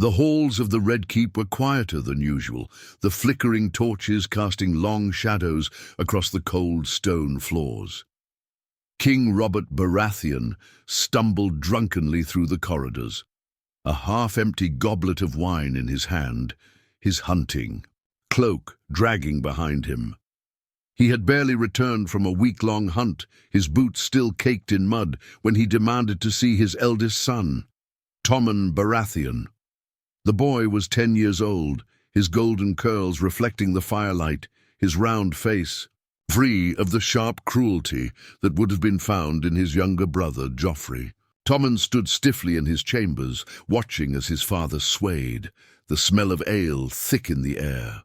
The halls of the Red Keep were quieter than usual, the flickering torches casting long shadows across the cold stone floors. King Robert Baratheon stumbled drunkenly through the corridors, a half-empty goblet of wine in his hand, his hunting cloak dragging behind him. He had barely returned from a week-long hunt, his boots still caked in mud, when he demanded to see his eldest son, Tommen Baratheon. The boy was 10 years old, his golden curls reflecting the firelight, his round face free of the sharp cruelty that would have been found in his younger brother, Joffrey. Tommen stood stiffly in his chambers, watching as his father swayed, the smell of ale thick in the air.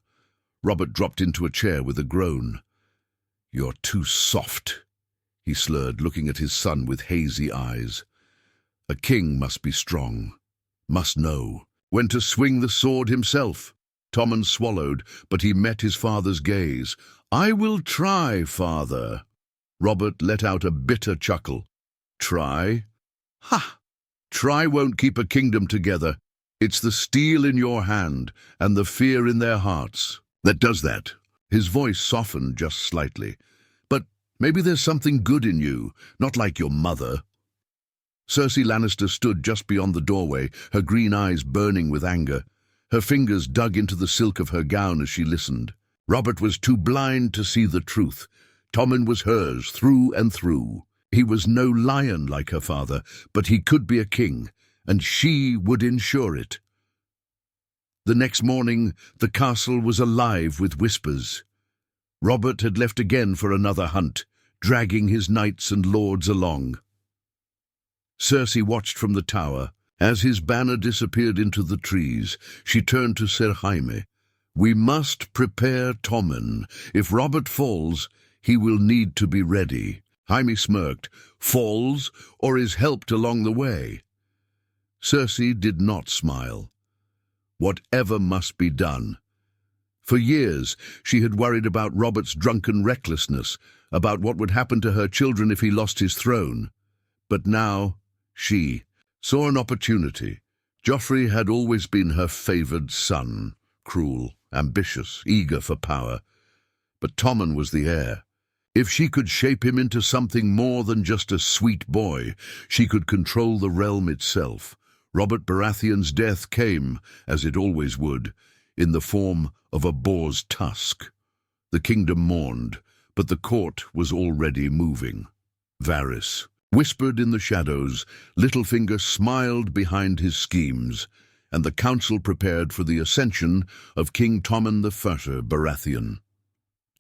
Robert dropped into a chair with a groan. "You're too soft," he slurred, looking at his son with hazy eyes. A king must be strong, must know when to swing the sword himself. Tommen swallowed, but he met his father's gaze. "I will try, father." Robert let out a bitter chuckle. "Try? Ha! Try won't keep a kingdom together. It's the steel in your hand and the fear in their hearts that does that." His voice softened just slightly. "But maybe there's something good in you, not like your mother." Cersei Lannister stood just beyond the doorway, her green eyes burning with anger. Her fingers dug into the silk of her gown as she listened. Robert was too blind to see the truth. Tommen was hers through and through. He was no lion like her father, but he could be a king, and she would ensure it. The next morning, the castle was alive with whispers. Robert had left again for another hunt, dragging his knights and lords along. Cersei watched from the tower. As his banner disappeared into the trees, she turned to Ser Jaime. "We must prepare Tommen. If Robert falls, he will need to be ready." Jaime smirked. "Falls, or is helped along the way?" Cersei did not smile. Whatever must be done. For years, she had worried about Robert's drunken recklessness, about what would happen to her children if he lost his throne. But now, she saw an opportunity. Joffrey had always been her favored son, cruel, ambitious, eager for power. But Tommen was the heir. If she could shape him into something more than just a sweet boy, she could control the realm itself. Robert Baratheon's death came, as it always would, in the form of a boar's tusk. The kingdom mourned, but the court was already moving. Varys whispered in the shadows, Littlefinger smiled behind his schemes, and the council prepared for the ascension of King Tommen I Baratheon.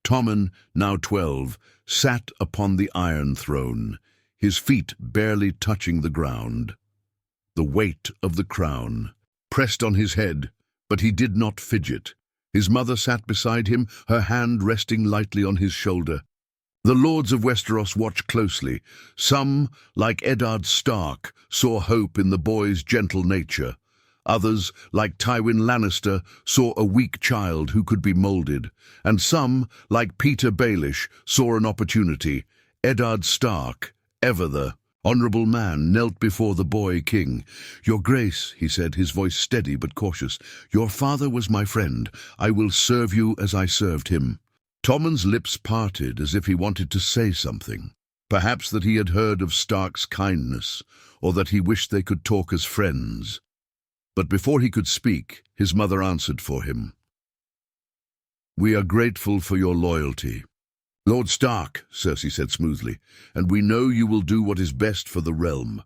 Tommen, now 12, sat upon the Iron Throne, his feet barely touching the ground. The weight of the crown pressed on his head, but he did not fidget. His mother sat beside him, her hand resting lightly on his shoulder. The lords of Westeros watched closely. Some, like Eddard Stark, saw hope in the boy's gentle nature. Others, like Tywin Lannister, saw a weak child who could be molded. And some, like Peter Baelish, saw an opportunity. Eddard Stark, ever the honorable man, knelt before the boy king. "Your Grace," he said, his voice steady but cautious, "your father was my friend. I will serve you as I served him." Tommen's lips parted as if he wanted to say something. Perhaps that he had heard of Stark's kindness, or that he wished they could talk as friends. But before he could speak, his mother answered for him. "We are grateful for your loyalty." "Lord Stark," Cersei said smoothly, "and we know you will do what is best for the realm."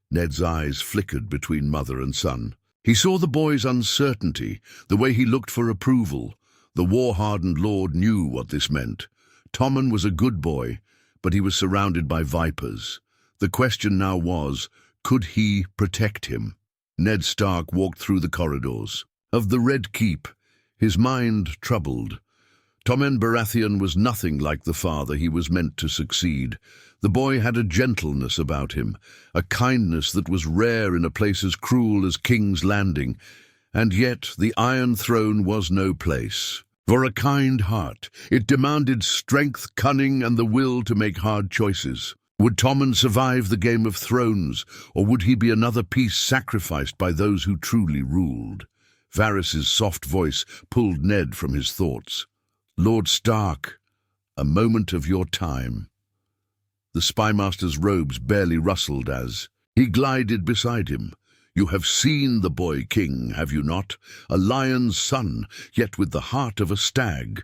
Ned's eyes flickered between mother and son. He saw the boy's uncertainty, the way he looked for approval. The war-hardened lord knew what this meant. Tommen was a good boy, but he was surrounded by vipers. The question now was, could he protect him? Ned Stark walked through the corridors of the Red Keep, his mind troubled. Tommen Baratheon was nothing like the father he was meant to succeed. The boy had a gentleness about him, a kindness that was rare in a place as cruel as King's Landing. And yet the Iron Throne was no place for a kind heart. It demanded strength, cunning, and the will to make hard choices. Would Tommen survive the Game of Thrones, or would he be another piece sacrificed by those who truly ruled? Varys's soft voice pulled Ned from his thoughts. "Lord Stark, a moment of your time." The spymaster's robes barely rustled as he glided beside him. "You have seen the boy king, have you not? A lion's son, yet with the heart of a stag."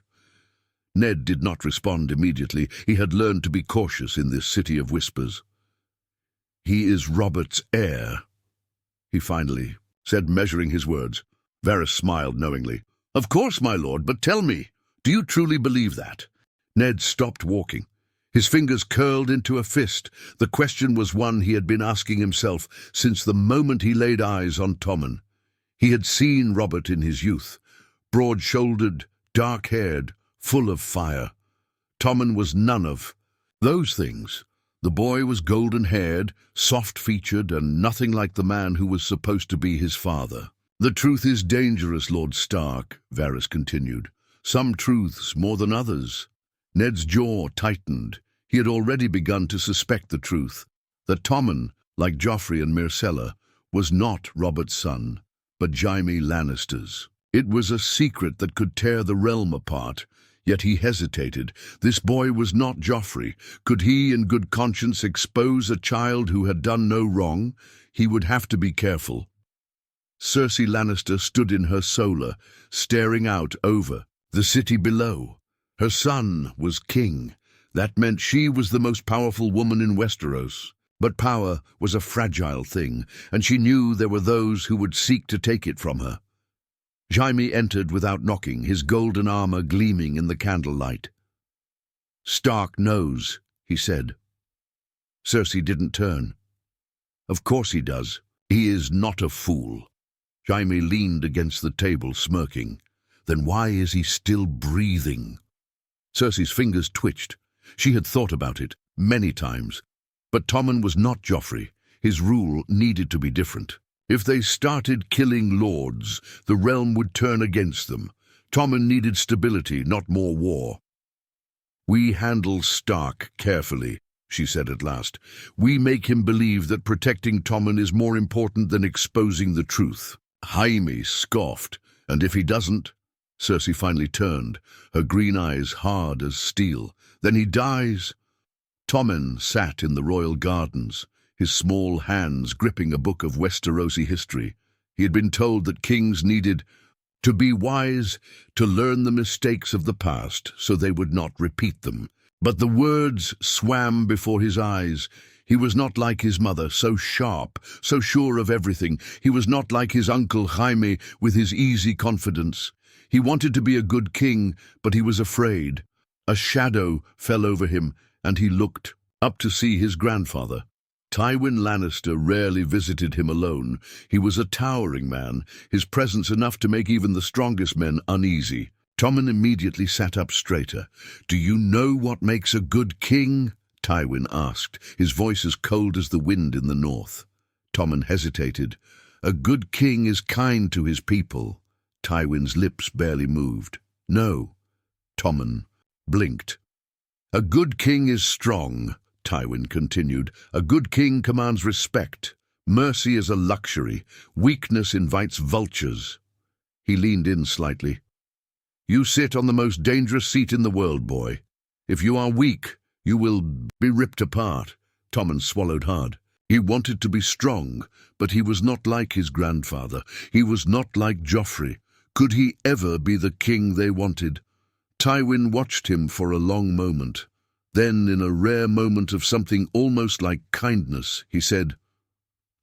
Ned did not respond immediately. He had learned to be cautious in this city of whispers. "He is Robert's heir," he finally said, measuring his words. Varys smiled knowingly. "Of course, my lord, but tell me, do you truly believe that?" Ned stopped walking. His fingers curled into a fist. The question was one he had been asking himself since the moment he laid eyes on Tommen. He had seen Robert in his youth, broad-shouldered, dark-haired, full of fire. Tommen was none of those things. The boy was golden-haired, soft-featured, and nothing like the man who was supposed to be his father. "The truth is dangerous, Lord Stark," Varys continued. "Some truths more than others." Ned's jaw tightened. He had already begun to suspect the truth, that Tommen, like Joffrey and Myrcella, was not Robert's son, but Jaime Lannister's. It was a secret that could tear the realm apart, yet he hesitated. This boy was not Joffrey. Could he, in good conscience, expose a child who had done no wrong? He would have to be careful. Cersei Lannister stood in her solar, staring out over the city below. Her son was king. That meant she was the most powerful woman in Westeros. But power was a fragile thing, and she knew there were those who would seek to take it from her. Jaime entered without knocking, his golden armor gleaming in the candlelight. "Stark knows," he said. Cersei didn't turn. "Of course he does. He is not a fool." Jaime leaned against the table, smirking. "Then why is he still breathing?" Cersei's fingers twitched. She had thought about it many times. But Tommen was not Joffrey. His rule needed to be different. If they started killing lords, the realm would turn against them. Tommen needed stability, not more war. "We handle Stark carefully," she said at last. "We make him believe that protecting Tommen is more important than exposing the truth." Jaime scoffed. "And if he doesn't?" Cersei finally turned, her green eyes hard as steel. "Then he dies." Tommen sat in the royal gardens, his small hands gripping a book of Westerosi history. He had been told that kings needed to be wise, to learn the mistakes of the past so they would not repeat them. But the words swam before his eyes. He was not like his mother, so sharp, so sure of everything. He was not like his uncle Jaime with his easy confidence. He wanted to be a good king, but he was afraid. A shadow fell over him, and he looked up to see his grandfather. Tywin Lannister rarely visited him alone. He was a towering man, his presence enough to make even the strongest men uneasy. Tommen immediately sat up straighter. "Do you know what makes a good king?" Tywin asked, his voice as cold as the wind in the north. Tommen hesitated. "A good king is kind to his people." Tywin's lips barely moved. "No." Tommen blinked. "A good king is strong," Tywin continued. "A good king commands respect. Mercy is a luxury. Weakness invites vultures." He leaned in slightly. "You sit on the most dangerous seat in the world, boy. If you are weak, you will be ripped apart." Tommen swallowed hard. He wanted to be strong, but he was not like his grandfather. He was not like Joffrey. Could he ever be the king they wanted? Tywin watched him for a long moment. Then, in a rare moment of something almost like kindness, he said,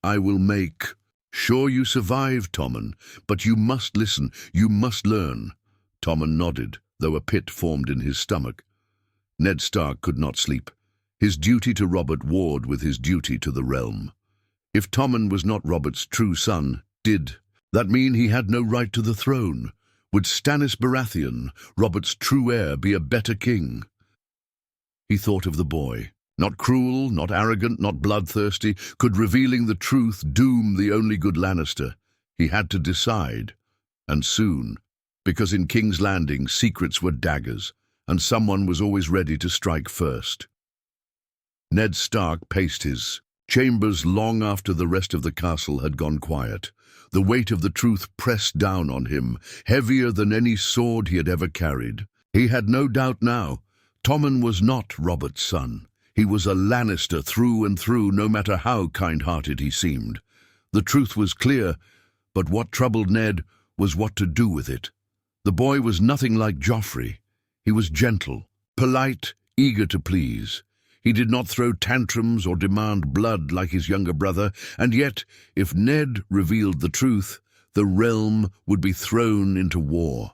"I will make sure you survive, Tommen, but you must listen, you must learn." Tommen nodded, though a pit formed in his stomach. Ned Stark could not sleep. His duty to Robert warred with his duty to the realm. If Tommen was not Robert's true son, did that mean he had no right to the throne? Would Stannis Baratheon, Robert's true heir, be a better king? He thought of the boy. Not cruel, not arrogant, not bloodthirsty. Could revealing the truth doom the only good Lannister? He had to decide, and soon, because in King's Landing secrets were daggers, and someone was always ready to strike first. Ned Stark paced his chambers long after the rest of the castle had gone quiet. The weight of the truth pressed down on him, heavier than any sword he had ever carried. He had no doubt now. Tommen was not Robert's son. He was a Lannister through and through, no matter how kind-hearted he seemed. The truth was clear, but what troubled Ned was what to do with it. The boy was nothing like Joffrey. He was gentle, polite, eager to please. He did not throw tantrums or demand blood like his younger brother, and yet, if Ned revealed the truth, the realm would be thrown into war.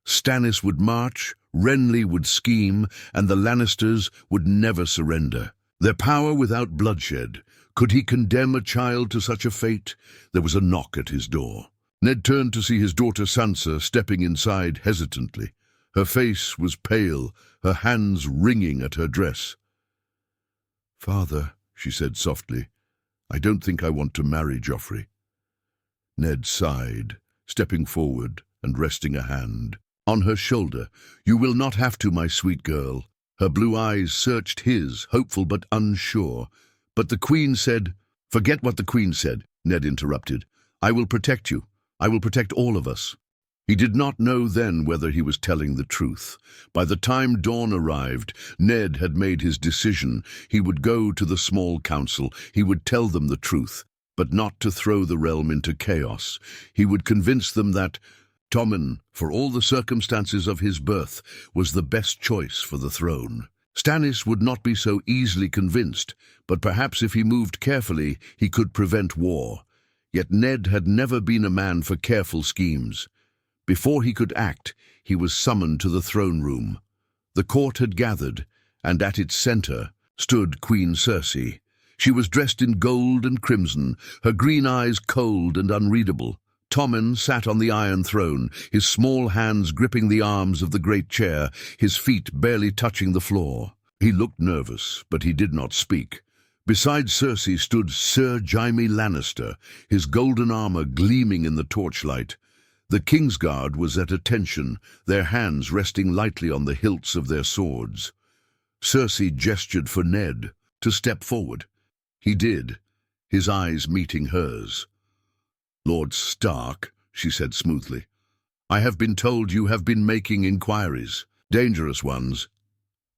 Stannis would march, Renly would scheme, and the Lannisters would never surrender. Their power without bloodshed. Could he condemn a child to such a fate? There was a knock at his door. Ned turned to see his daughter Sansa stepping inside hesitantly. Her face was pale, her hands wringing at her dress. "Father," she said softly, "I don't think I want to marry Joffrey." Ned sighed, stepping forward and resting a hand on her shoulder. "You will not have to, my sweet girl." Her blue eyes searched his, hopeful but unsure. "But the Queen said—" "Forget what the Queen said," Ned interrupted. "I will protect you. I will protect all of us." He did not know then whether he was telling the truth. By the time dawn arrived, Ned had made his decision. He would go to the small council. He would tell them the truth, but not to throw the realm into chaos. He would convince them that Tommen, for all the circumstances of his birth, was the best choice for the throne. Stannis would not be so easily convinced, but perhaps if he moved carefully, he could prevent war. Yet Ned had never been a man for careful schemes. Before he could act, he was summoned to the throne room. The court had gathered, and at its center stood Queen Cersei. She was dressed in gold and crimson, her green eyes cold and unreadable. Tommen sat on the Iron Throne, his small hands gripping the arms of the great chair, his feet barely touching the floor. He looked nervous, but he did not speak. Beside Cersei stood Sir Jaime Lannister, his golden armor gleaming in the torchlight. The Kingsguard was at attention, their hands resting lightly on the hilts of their swords. Cersei gestured for Ned to step forward. He did, his eyes meeting hers. "Lord Stark," she said smoothly, "I have been told you have been making inquiries, dangerous ones."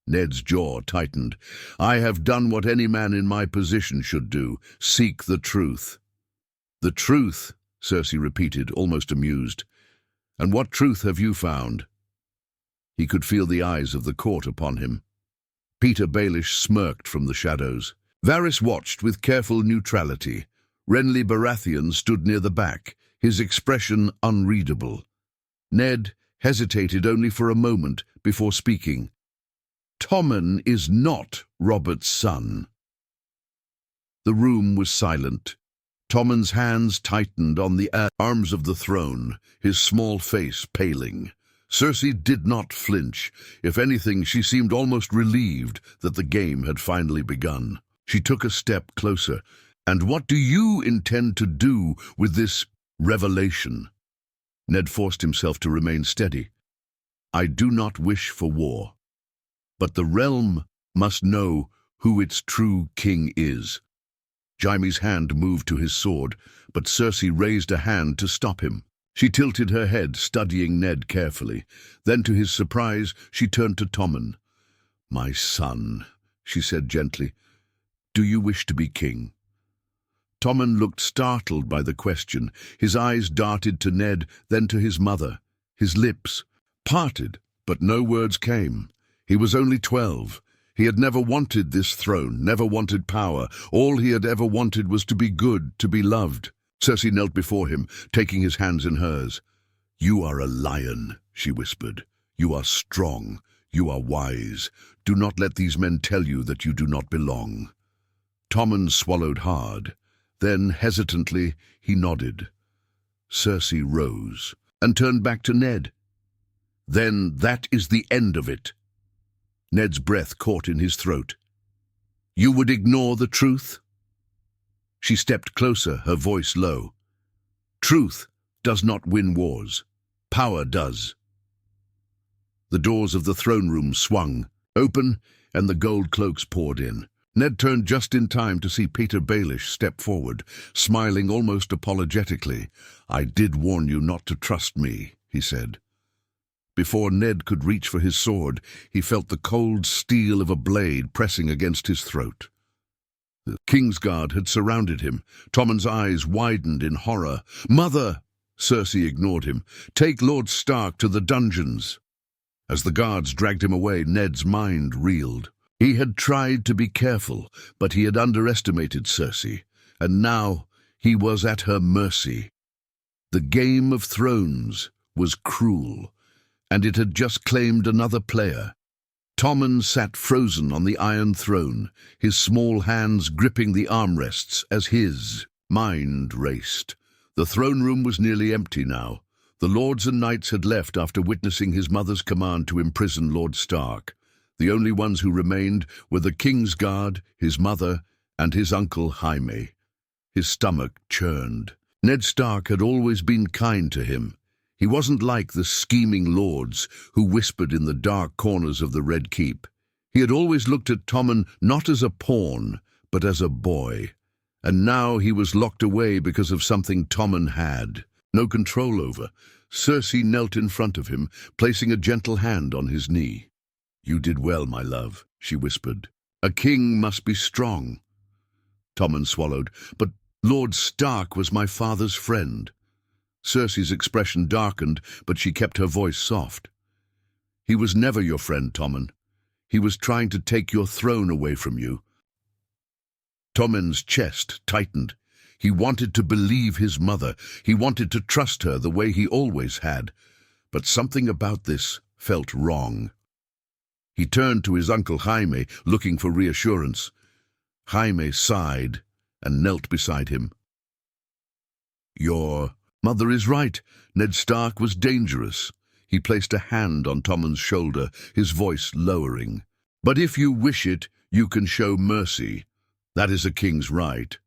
Ned's jaw tightened. "I have done what any man in my position should do, seek the truth." "The truth?" Cersei repeated, almost amused. "And what truth have you found?" He could feel the eyes of the court upon him. Peter Baelish smirked from the shadows. Varys watched with careful neutrality. Renly Baratheon stood near the back, his expression unreadable. Ned hesitated only for a moment before speaking. "Tommen is not Robert's son." The room was silent. Tommen's hands tightened on the arms of the throne, his small face paling. Cersei did not flinch. If anything, she seemed almost relieved that the game had finally begun. She took a step closer. "And what do you intend to do with this revelation?" Ned forced himself to remain steady. "I do not wish for war. But the realm must know who its true king is." Jaime's hand moved to his sword, but Cersei raised a hand to stop him. She tilted her head, studying Ned carefully. Then, to his surprise, she turned to Tommen. "My son," she said gently, "do you wish to be king?" Tommen looked startled by the question. His eyes darted to Ned, then to his mother. His lips parted, but no words came. He was only 12. He had never wanted this throne, never wanted power. All he had ever wanted was to be good, to be loved. Cersei knelt before him, taking his hands in hers. "You are a lion," she whispered. "You are strong. You are wise. Do not let these men tell you that you do not belong." Tommen swallowed hard. Then, hesitantly, he nodded. Cersei rose and turned back to Ned. "Then that is the end of it." Ned's breath caught in his throat. "You would ignore the truth?" She stepped closer, her voice low. "Truth does not win wars. Power does." The doors of the throne room swung open, and the gold cloaks poured in. Ned turned just in time to see Peter Baelish step forward, smiling almost apologetically. "I did warn you not to trust me," he said. Before Ned could reach for his sword, he felt the cold steel of a blade pressing against his throat. The Kingsguard had surrounded him. Tommen's eyes widened in horror. "Mother!" Cersei ignored him. "Take Lord Stark to the dungeons." As the guards dragged him away, Ned's mind reeled. He had tried to be careful, but he had underestimated Cersei, and now he was at her mercy. The Game of Thrones was cruel, and it had just claimed another player. Tommen sat frozen on the Iron Throne, his small hands gripping the armrests as his mind raced. The throne room was nearly empty now. The lords and knights had left after witnessing his mother's command to imprison Lord Stark. The only ones who remained were the Kingsguard, his mother, and his uncle Jaime. His stomach churned. Ned Stark had always been kind to him. He wasn't like the scheming lords who whispered in the dark corners of the Red Keep. He had always looked at Tommen not as a pawn, but as a boy. And now he was locked away because of something Tommen had no control over. Cersei knelt in front of him, placing a gentle hand on his knee. "You did well, my love," she whispered. "A king must be strong." Tommen swallowed. "But Lord Stark was my father's friend." Cersei's expression darkened, but she kept her voice soft. "He was never your friend, Tommen. He was trying to take your throne away from you." Tommen's chest tightened. He wanted to believe his mother. He wanted to trust her the way he always had. But something about this felt wrong. He turned to his uncle Jaime, looking for reassurance. Jaime sighed and knelt beside him. "Your mother is right. Ned Stark was dangerous." He placed a hand on Tommen's shoulder, his voice lowering. "But if you wish it, you can show mercy. That is a king's right."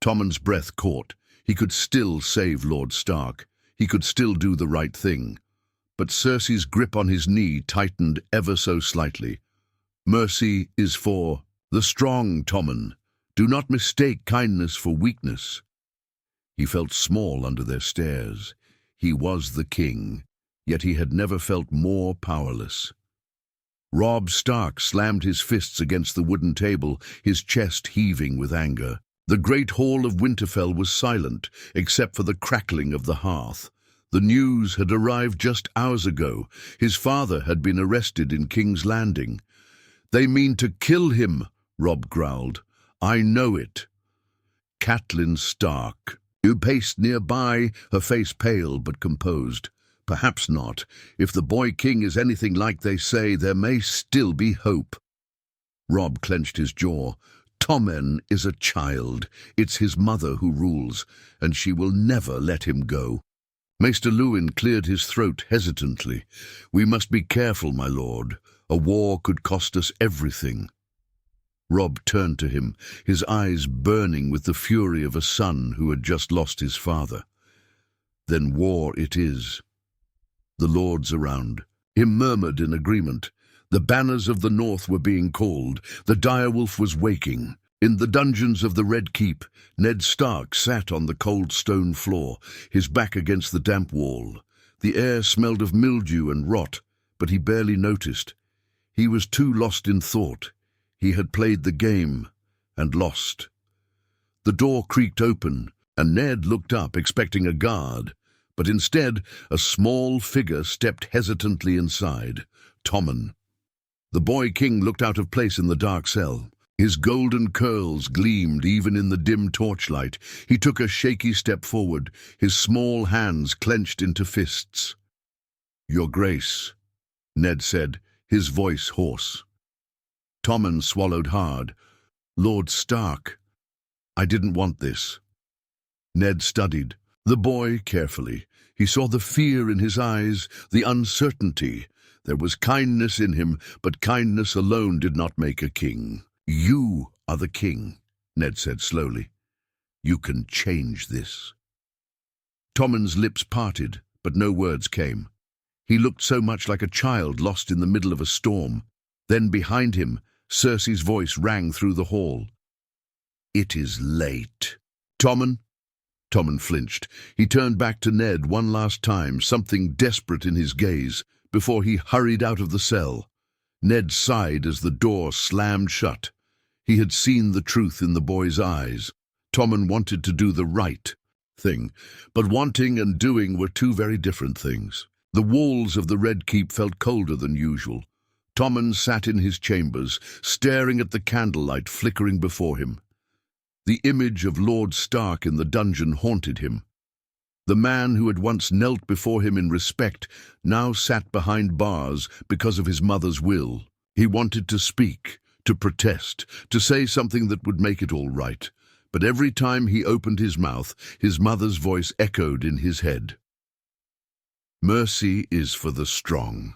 Tommen's breath caught. He could still save Lord Stark. He could still do the right thing. But Cersei's grip on his knee tightened ever so slightly. "Mercy is for the strong, Tommen. Do not mistake kindness for weakness." He felt small under their stares. He was the king, yet he had never felt more powerless. Robb Stark slammed his fists against the wooden table, his chest heaving with anger. The great hall of Winterfell was silent, except for the crackling of the hearth. The news had arrived just hours ago. His father had been arrested in King's Landing. "They mean to kill him," Robb growled. "I know it." Catelyn Stark, who paced nearby, her face pale but composed. "Perhaps not. If the boy king is anything like they say, there may still be hope." Robb clenched his jaw. "Tommen is a child. It's his mother who rules, and she will never let him go." Maester Luwin cleared his throat hesitantly. "We must be careful, my lord. A war could cost us everything." Robb turned to him, his eyes burning with the fury of a son who had just lost his father. "Then war it is." The lords around him murmured in agreement. The banners of the north were being called. The direwolf was waking. In the dungeons of the Red Keep, Ned Stark sat on the cold stone floor, his back against the damp wall. The air smelled of mildew and rot, but he barely noticed. He was too lost in thought. He had played the game and lost. The door creaked open, and Ned looked up, expecting a guard. But instead, a small figure stepped hesitantly inside. Tommen. The boy king looked out of place in the dark cell. His golden curls gleamed even in the dim torchlight. He took a shaky step forward, his small hands clenched into fists. "Your Grace," Ned said, his voice hoarse. Tommen swallowed hard. "Lord Stark, I didn't want this." Ned studied the boy carefully. He saw the fear in his eyes, the uncertainty. There was kindness in him, but kindness alone did not make a king. "You are the king," Ned said slowly. "You can change this." Tommen's lips parted, but no words came. He looked so much like a child lost in the middle of a storm. Then behind him, Cersei's voice rang through the hall. "It is late." "Tommen?" Tommen flinched. He turned back to Ned one last time, something desperate in his gaze, before he hurried out of the cell. Ned sighed as the door slammed shut. He had seen the truth in the boy's eyes. Tommen wanted to do the right thing, but wanting and doing were two very different things. The walls of the Red Keep felt colder than usual. Tommen sat in his chambers, staring at the candlelight flickering before him. The image of Lord Stark in the dungeon haunted him. The man who had once knelt before him in respect now sat behind bars because of his mother's will. He wanted to speak, to protest, to say something that would make it all right. But every time he opened his mouth, his mother's voice echoed in his head. Mercy is for the strong.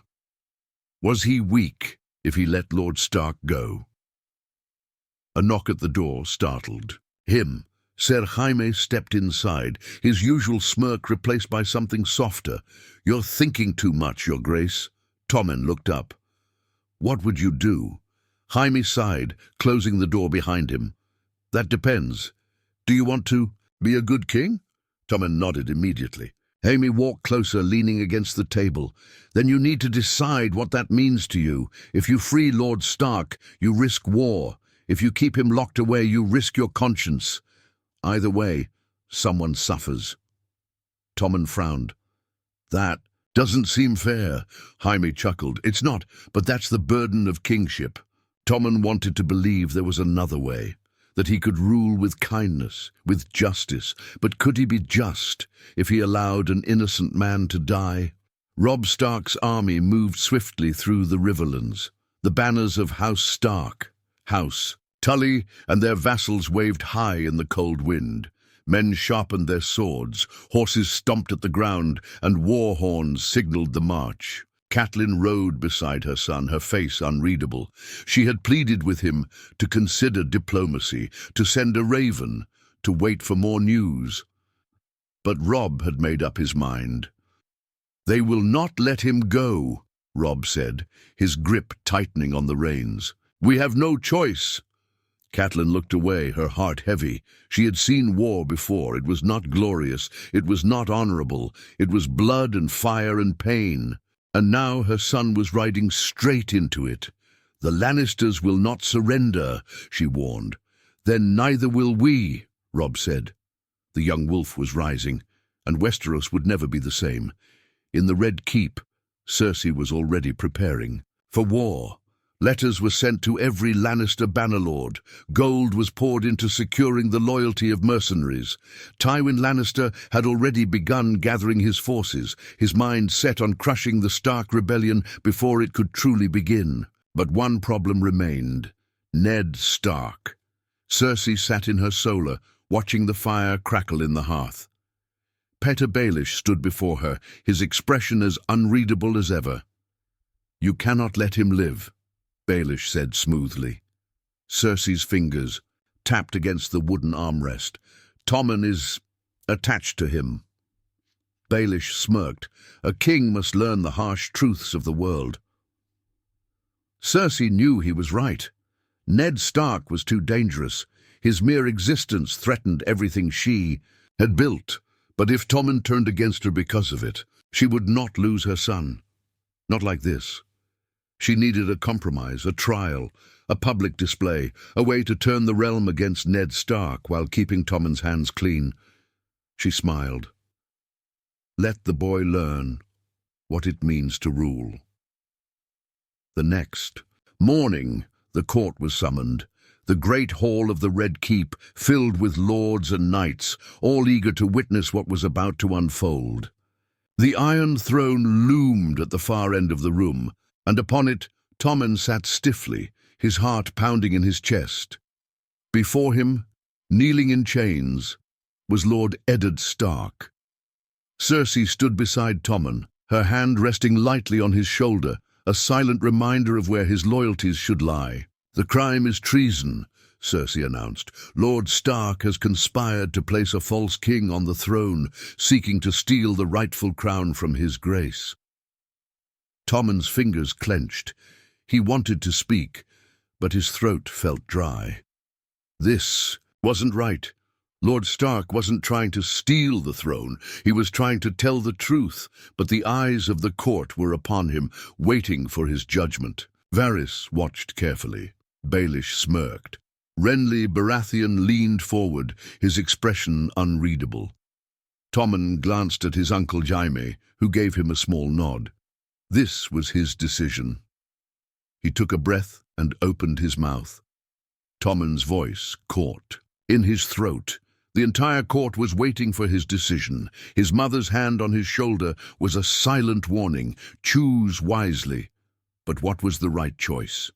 Was he weak if he let Lord Stark go? A knock at the door startled him. Ser Jaime stepped inside, his usual smirk replaced by something softer. "You're thinking too much, Your Grace." Tommen looked up. "What would you do?" Jaime sighed, closing the door behind him. "That depends. Do you want to be a good king?" Tommen nodded immediately. Jaime walked closer, leaning against the table. "Then you need to decide what that means to you. If you free Lord Stark, you risk war. If you keep him locked away, you risk your conscience. Either way, someone suffers." Tommen frowned. "That doesn't seem fair." Jaime chuckled. "It's not, but that's the burden of kingship." Tommen wanted to believe there was another way, that he could rule with kindness, with justice. But could he be just if he allowed an innocent man to die? Robb Stark's army moved swiftly through the Riverlands. The banners of House Stark, House Tully, and their vassals waved high in the cold wind. Men sharpened their swords, horses stomped at the ground, and war horns signaled the march. Catelyn rode beside her son, her face unreadable. She had pleaded with him to consider diplomacy, to send a raven, to wait for more news. But Robb had made up his mind. "They will not let him go," Robb said, his grip tightening on the reins. "We have no choice." Catelyn looked away, her heart heavy. She had seen war before. It was not glorious. It was not honorable. It was blood and fire and pain. And now her son was riding straight into it. "The Lannisters will not surrender," she warned. "Then neither will we," Robb said. The young wolf was rising, and Westeros would never be the same. In the Red Keep, Cersei was already preparing for war. Letters were sent to every Lannister bannerlord. Gold was poured into securing the loyalty of mercenaries. Tywin Lannister had already begun gathering his forces, his mind set on crushing the Stark rebellion before it could truly begin. But one problem remained: Ned Stark. Cersei sat in her solar, watching the fire crackle in the hearth. Petyr Baelish stood before her, his expression as unreadable as ever. "You cannot let him live," Baelish said smoothly. Cersei's fingers tapped against the wooden armrest. "Tommen is attached to him." Baelish smirked. A king must learn the harsh truths of the world. Cersei knew he was right. Ned Stark was too dangerous. His mere existence threatened everything she had built. But if Tommen turned against her because of it, she would not lose her son. Not like this. She needed a compromise, a trial, a public display, a way to turn the realm against Ned Stark while keeping Tommen's hands clean. She smiled. Let the boy learn what it means to rule. The next morning, the court was summoned. The great hall of the Red Keep filled with lords and knights, all eager to witness what was about to unfold. The Iron Throne loomed at the far end of the room, and upon it Tommen sat stiffly, his heart pounding in his chest. Before him, kneeling in chains, was Lord Eddard Stark. Cersei stood beside Tommen, her hand resting lightly on his shoulder, a silent reminder of where his loyalties should lie. "The crime is treason," Cersei announced. "Lord Stark has conspired to place a false king on the throne, seeking to steal the rightful crown from his grace." Tommen's fingers clenched. He wanted to speak, but his throat felt dry. This wasn't right. Lord Stark wasn't trying to steal the throne. He was trying to tell the truth, but the eyes of the court were upon him, waiting for his judgment. Varys watched carefully. Baelish smirked. Renly Baratheon leaned forward, his expression unreadable. Tommen glanced at his uncle Jaime, who gave him a small nod. This was his decision. He took a breath and opened his mouth. Tommen's voice caught in his throat. The entire court was waiting for his decision. His mother's hand on his shoulder was a silent warning. Choose wisely. But what was the right choice?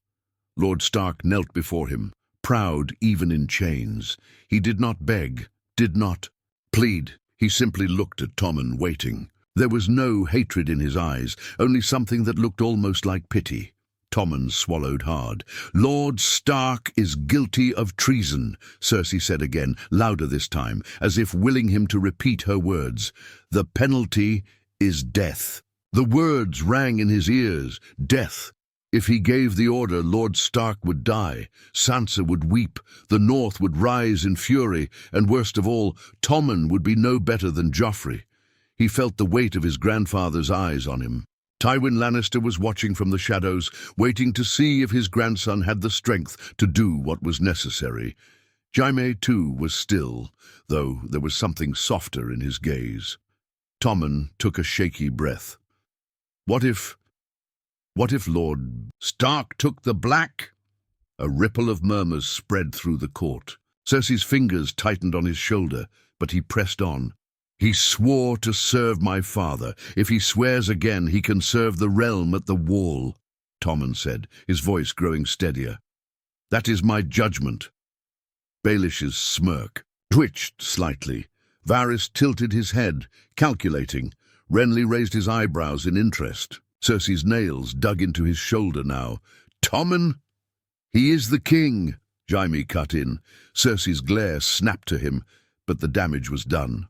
Lord Stark knelt before him, proud even in chains. He did not beg, did not plead. He simply looked at Tommen, waiting. There was no hatred in his eyes, only something that looked almost like pity. Tommen swallowed hard. "Lord Stark is guilty of treason," Cersei said again, louder this time, as if willing him to repeat her words. "The penalty is death." The words rang in his ears. Death. If he gave the order, Lord Stark would die. Sansa would weep. The North would rise in fury. And worst of all, Tommen would be no better than Joffrey. He felt the weight of his grandfather's eyes on him. Tywin Lannister was watching from the shadows, waiting to see if his grandson had the strength to do what was necessary. Jaime, too, was still, though there was something softer in his gaze. Tommen took a shaky breath. What if Lord Stark took the black? A ripple of murmurs spread through the court. Cersei's fingers tightened on his shoulder, but he pressed on. "He swore to serve my father. If he swears again, he can serve the realm at the wall," Tommen said, his voice growing steadier. "That is my judgment." Baelish's smirk twitched slightly. Varys tilted his head, calculating. Renly raised his eyebrows in interest. Cersei's nails dug into his shoulder now. "Tommen?" "He is the king," Jaime cut in. Cersei's glare snapped to him, but the damage was done.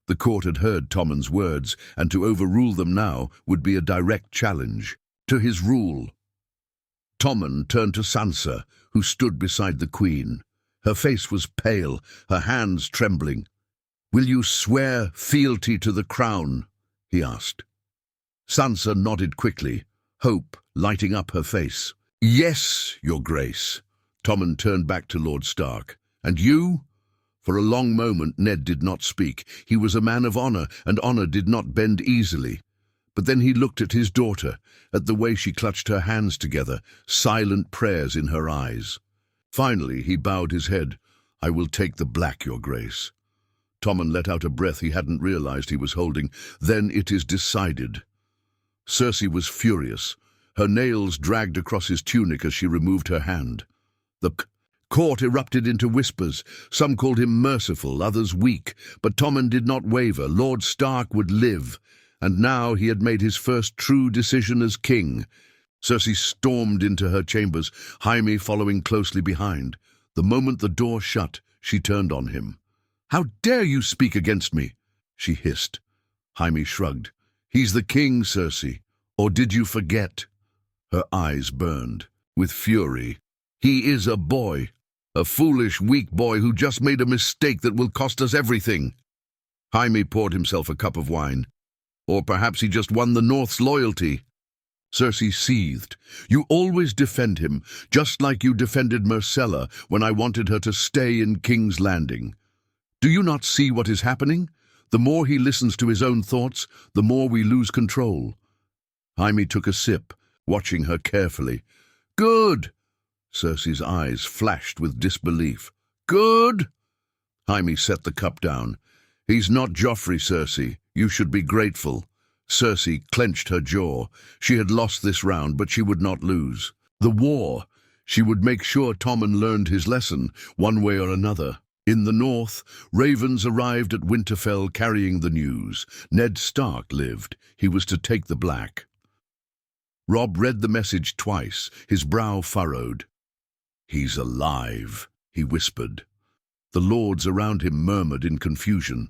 The court had heard Tommen's words, and to overrule them now would be a direct challenge to his rule. Tommen turned to Sansa, who stood beside the queen. Her face was pale, her hands trembling. "Will you swear fealty to the crown?" he asked. Sansa nodded quickly, hope lighting up her face. "Yes, your grace." Tommen turned back to Lord Stark. "And you?" For a long moment Ned did not speak. He was a man of honor, and honor did not bend easily. But then he looked at his daughter, at the way she clutched her hands together, silent prayers in her eyes. Finally he bowed his head. "I will take the black, your grace." Tommen let out a breath he hadn't realized he was holding. "Then it is decided." Cersei was furious. Her nails dragged across his tunic as she removed her hand. The court erupted into whispers. Some called him merciful, others weak, but Tommen did not waver. Lord Stark would live, and now he had made his first true decision as king. Cersei stormed into her chambers, Jaime following closely behind. The moment the door shut, she turned on him. "How dare you speak against me?" she hissed. Jaime shrugged. "He's the king, Cersei. Or did you forget?" Her eyes burned with fury. "He is a boy. A foolish, weak boy who just made a mistake that will cost us everything." Jaime poured himself a cup of wine. Or perhaps he just won the North's loyalty. Cersei seethed. "You always defend him, just like you defended Myrcella when I wanted her to stay in King's Landing. Do you not see what is happening? The more he listens to his own thoughts, the more we lose control." Jaime took a sip, watching her carefully. "Good!" Cersei's eyes flashed with disbelief. "Good?" Jaime set the cup down. "He's not Joffrey, Cersei. You should be grateful." Cersei clenched her jaw. She had lost this round, but she would not lose. The war. She would make sure Tommen learned his lesson, one way or another. In the north, ravens arrived at Winterfell carrying the news. Ned Stark lived. He was to take the black. Robb read the message twice, his brow furrowed. "He's alive," he whispered. The lords around him murmured in confusion.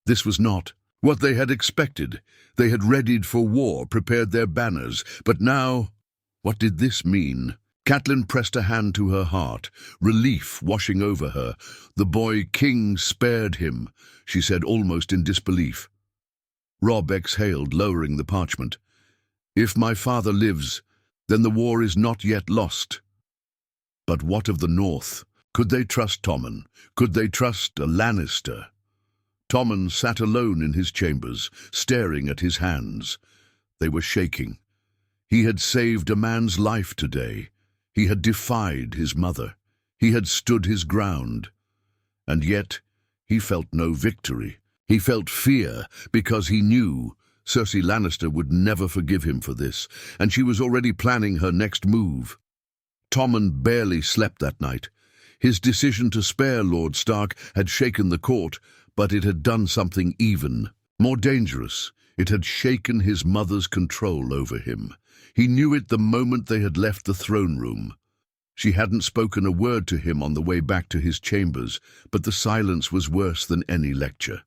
This was not what they had expected. They had readied for war, prepared their banners. But now, what did this mean? Catelyn pressed a hand to her heart, relief washing over her. The boy king spared him, she said almost in disbelief. Robb exhaled, lowering the parchment. If my father lives, then the war is not yet lost. But what of the North? Could they trust Tommen? Could they trust a Lannister? Tommen sat alone in his chambers, staring at his hands. They were shaking. He had saved a man's life today. He had defied his mother. He had stood his ground. And yet, he felt no victory. He felt fear because he knew Cersei Lannister would never forgive him for this, and she was already planning her next move. Tommen barely slept that night. His decision to spare Lord Stark had shaken the court, but it had done something even more dangerous. It had shaken his mother's control over him. He knew it the moment they had left the throne room. She hadn't spoken a word to him on the way back to his chambers, but the silence was worse than any lecture.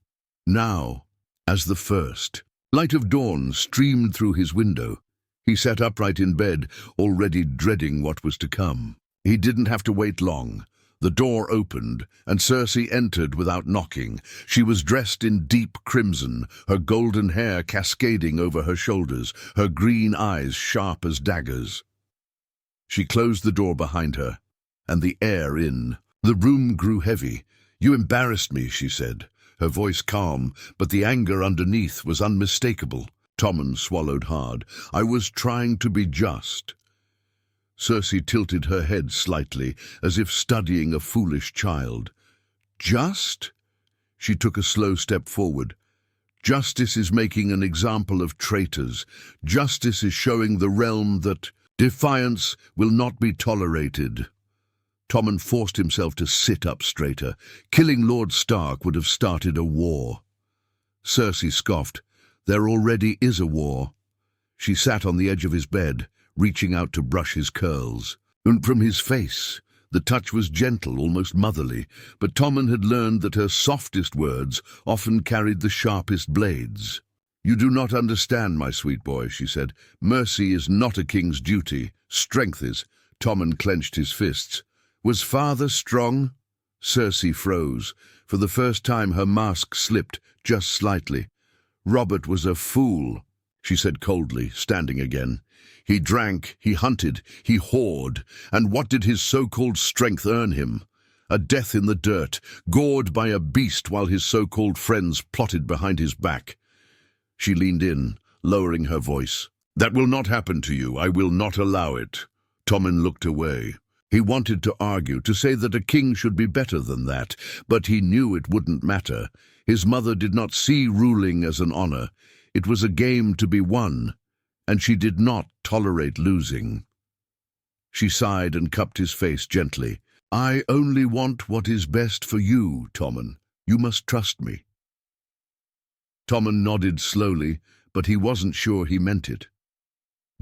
Now, as the first light of dawn streamed through his window, he sat upright in bed, already dreading what was to come. He didn't have to wait long. The door opened, and Cersei entered without knocking. She was dressed in deep crimson, her golden hair cascading over her shoulders, her green eyes sharp as daggers. She closed the door behind her, and the air in. The room grew heavy. "You embarrassed me," she said, her voice calm, but the anger underneath was unmistakable. Tommen swallowed hard. "I was trying to be just." Cersei tilted her head slightly, as if studying a foolish child. "Just?" She took a slow step forward. "Justice is making an example of traitors. Justice is showing the realm that defiance will not be tolerated." Tommen forced himself to sit up straighter. Killing Lord Stark would have started a war. Cersei scoffed. "There already is a war." She sat on the edge of his bed, reaching out to brush his curls. And from his face, the touch was gentle, almost motherly, but Tommen had learned that her softest words often carried the sharpest blades. "You do not understand, my sweet boy," she said. "Mercy is not a king's duty. Strength is." Tommen clenched his fists. "Was father strong?" Cersei froze. For the first time her mask slipped, just slightly. "Robert was a fool," she said coldly, standing again. "He drank, he hunted, he whored, and what did his so-called strength earn him? A death in the dirt, gored by a beast while his so-called friends plotted behind his back." She leaned in, lowering her voice. "That will not happen to you. I will not allow it." Tommen looked away. He wanted to argue, to say that a king should be better than that, but he knew it wouldn't matter. His mother did not see ruling as an honor. It was a game to be won, and she did not tolerate losing. She sighed and cupped his face gently. "I only want what is best for you, Tommen. You must trust me." Tommen nodded slowly, but he wasn't sure he meant it.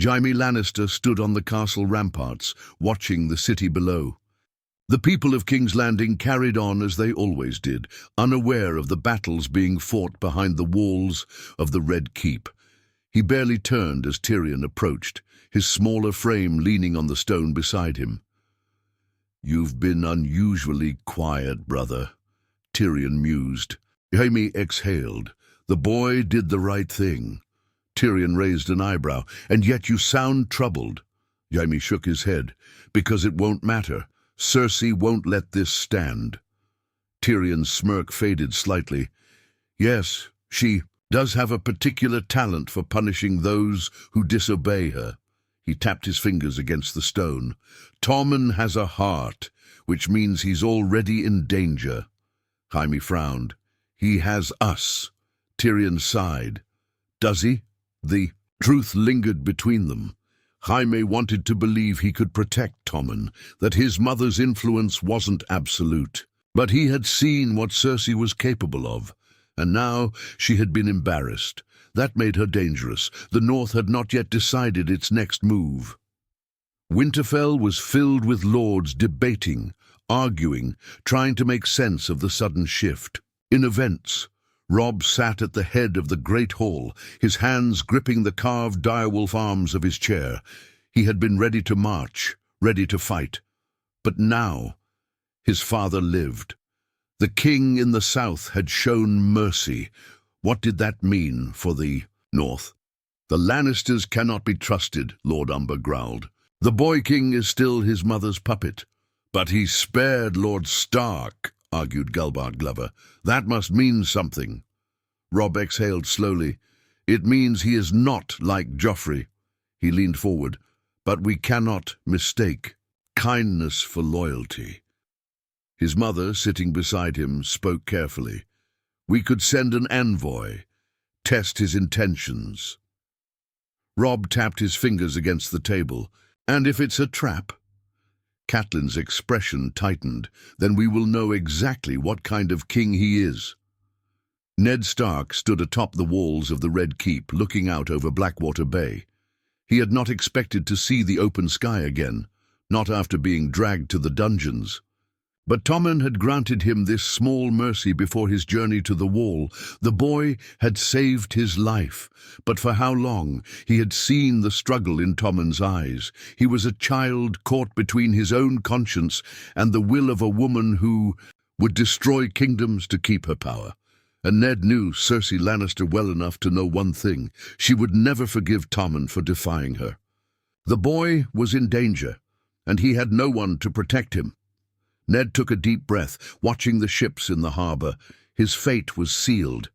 Jaime Lannister stood on the castle ramparts, watching the city below. The people of King's Landing carried on as they always did, unaware of the battles being fought behind the walls of the Red Keep. He barely turned as Tyrion approached, his smaller frame leaning on the stone beside him. "You've been unusually quiet, brother," Tyrion mused. Jaime exhaled. "The boy did the right thing." Tyrion raised an eyebrow. "And yet you sound troubled." Jaime shook his head. "Because it won't matter. Cersei won't let this stand." Tyrion's smirk faded slightly. "Yes, she does have a particular talent for punishing those who disobey her." He tapped his fingers against the stone. "Tommen has a heart, which means he's already in danger." Jaime frowned. "He has us." Tyrion sighed. "Does he?" The truth lingered between them. Jaime wanted to believe he could protect Tommen, that his mother's influence wasn't absolute. But he had seen what Cersei was capable of, and now she had been embarrassed. That made her dangerous. The North had not yet decided its next move. Winterfell was filled with lords debating, arguing, trying to make sense of the sudden shift. In events, Robb sat at the head of the great hall, his hands gripping the carved direwolf arms of his chair. He had been ready to march, ready to fight. But now, his father lived. The king in the south had shown mercy. What did that mean for the north? "The Lannisters cannot be trusted," Lord Umber growled. "The boy king is still his mother's puppet." "But he spared Lord Stark," argued Gulbart Glover. "That must mean something." Robb exhaled slowly. "It means he is not like Joffrey." He leaned forward. "But we cannot mistake kindness for loyalty." His mother, sitting beside him, spoke carefully. "We could send an envoy, test his intentions." Robb tapped his fingers against the table. "And if it's a trap?" Catelyn's expression tightened. "Then we will know exactly what kind of king he is." Ned Stark stood atop the walls of the Red Keep, looking out over Blackwater Bay. He had not expected to see the open sky again, not after being dragged to the dungeons. But Tommen had granted him this small mercy before his journey to the Wall. The boy had saved his life. But for how long? He had seen the struggle in Tommen's eyes. He was a child caught between his own conscience and the will of a woman who would destroy kingdoms to keep her power. And Ned knew Cersei Lannister well enough to know one thing: she would never forgive Tommen for defying her. The boy was in danger, and he had no one to protect him. Ned took a deep breath, watching the ships in the harbour. His fate was sealed.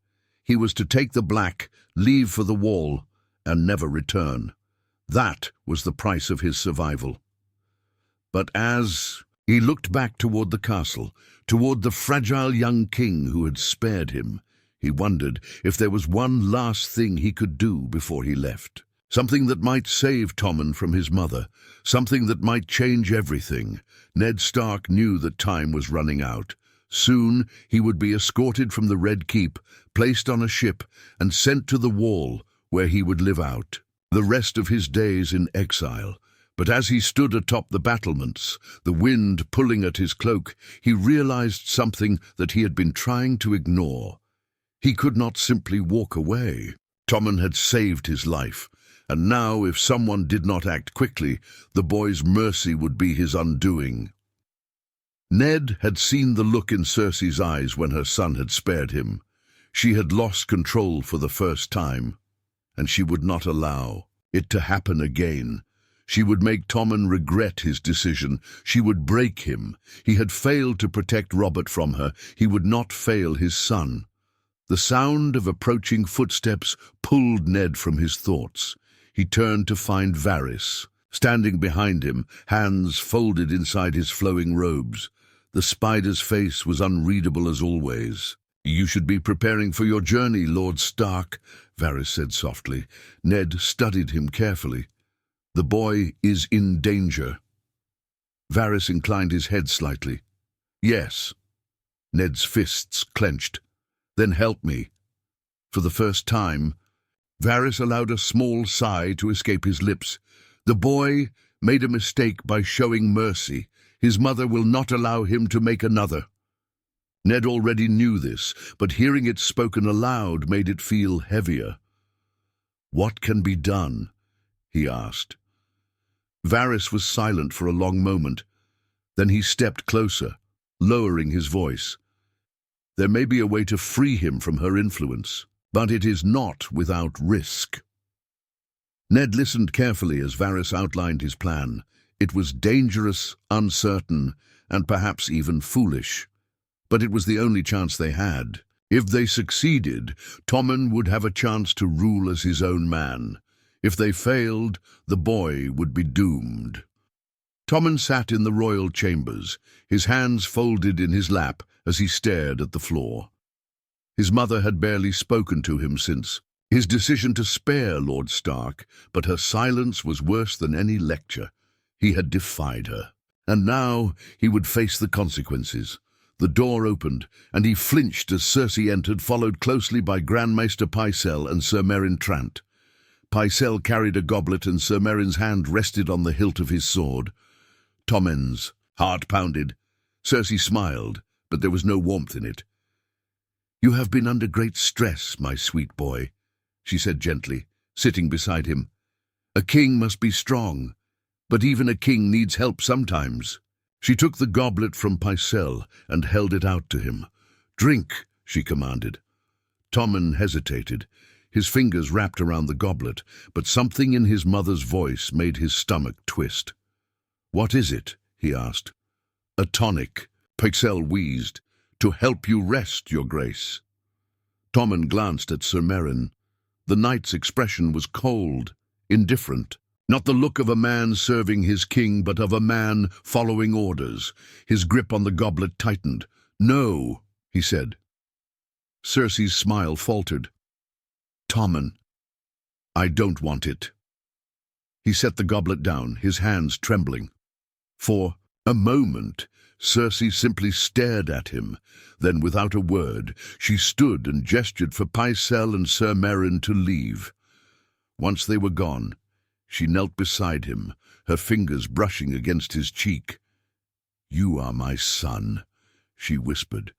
He was to take the Black, leave for the Wall, and never return. That was the price of his survival. But as he looked back toward the castle, toward the fragile young king who had spared him, he wondered if there was one last thing he could do before he left. Something that might save Tommen from his mother, something that might change everything. Ned Stark knew that time was running out. Soon he would be escorted from the Red Keep, placed on a ship, and sent to the Wall, where he would live out the rest of his days in exile. But as he stood atop the battlements, the wind pulling at his cloak, he realized something that he had been trying to ignore. He could not simply walk away. Tommen had saved his life. And now, if someone did not act quickly, the boy's mercy would be his undoing. Ned had seen the look in Cersei's eyes when her son had spared him. She had lost control for the first time, and she would not allow it to happen again. She would make Tommen regret his decision. She would break him. He had failed to protect Robert from her. He would not fail his son. The sound of approaching footsteps pulled Ned from his thoughts. He turned to find Varys, standing behind him, hands folded inside his flowing robes. The spider's face was unreadable as always. "You should be preparing for your journey, Lord Stark," Varys said softly. Ned studied him carefully. "The boy is in danger." Varys inclined his head slightly. "Yes." Ned's fists clenched. "Then help me." For the first time, Varys allowed a small sigh to escape his lips. "The boy made a mistake by showing mercy. His mother will not allow him to make another." Ned already knew this, but hearing it spoken aloud made it feel heavier. "What can be done?" he asked. Varys was silent for a long moment. Then he stepped closer, lowering his voice. "There may be a way to free him from her influence, but it is not without risk." Ned listened carefully as Varys outlined his plan. It was dangerous, uncertain, and perhaps even foolish. But it was the only chance they had. If they succeeded, Tommen would have a chance to rule as his own man. If they failed, the boy would be doomed. Tommen sat in the royal chambers, his hands folded in his lap as he stared at the floor. His mother had barely spoken to him since his decision to spare Lord Stark, but her silence was worse than any lecture. He had defied her, and now he would face the consequences. The door opened, and he flinched as Cersei entered, followed closely by Grand Maester Pycelle and Sir Meryn Trant. Pycelle carried a goblet, and Sir Meryn's hand rested on the hilt of his sword. Tommen's heart pounded. Cersei smiled, but there was no warmth in it. "You have been under great stress, my sweet boy," she said gently, sitting beside him. "A king must be strong, but even a king needs help sometimes. She took the goblet from Pycelle and held it out to him. "Drink," she commanded. Tommen hesitated. His fingers wrapped around the goblet, but something in his mother's voice made his stomach twist. "What is it?" he asked. "A tonic," Pycelle wheezed. "To help you rest, your grace." Tommen glanced at Sir Meryn. The knight's expression was cold, indifferent. Not the look of a man serving his king, but of a man following orders. His grip on the goblet tightened. "No," he said. Cersei's smile faltered. "Tommen, I don't want it." He set the goblet down, his hands trembling. For a moment, Cersei simply stared at him. Then, without a word, she stood and gestured for Pycelle and Sir Meryn to leave. Once they were gone, she knelt beside him, her fingers brushing against his cheek. "You are my son," she whispered.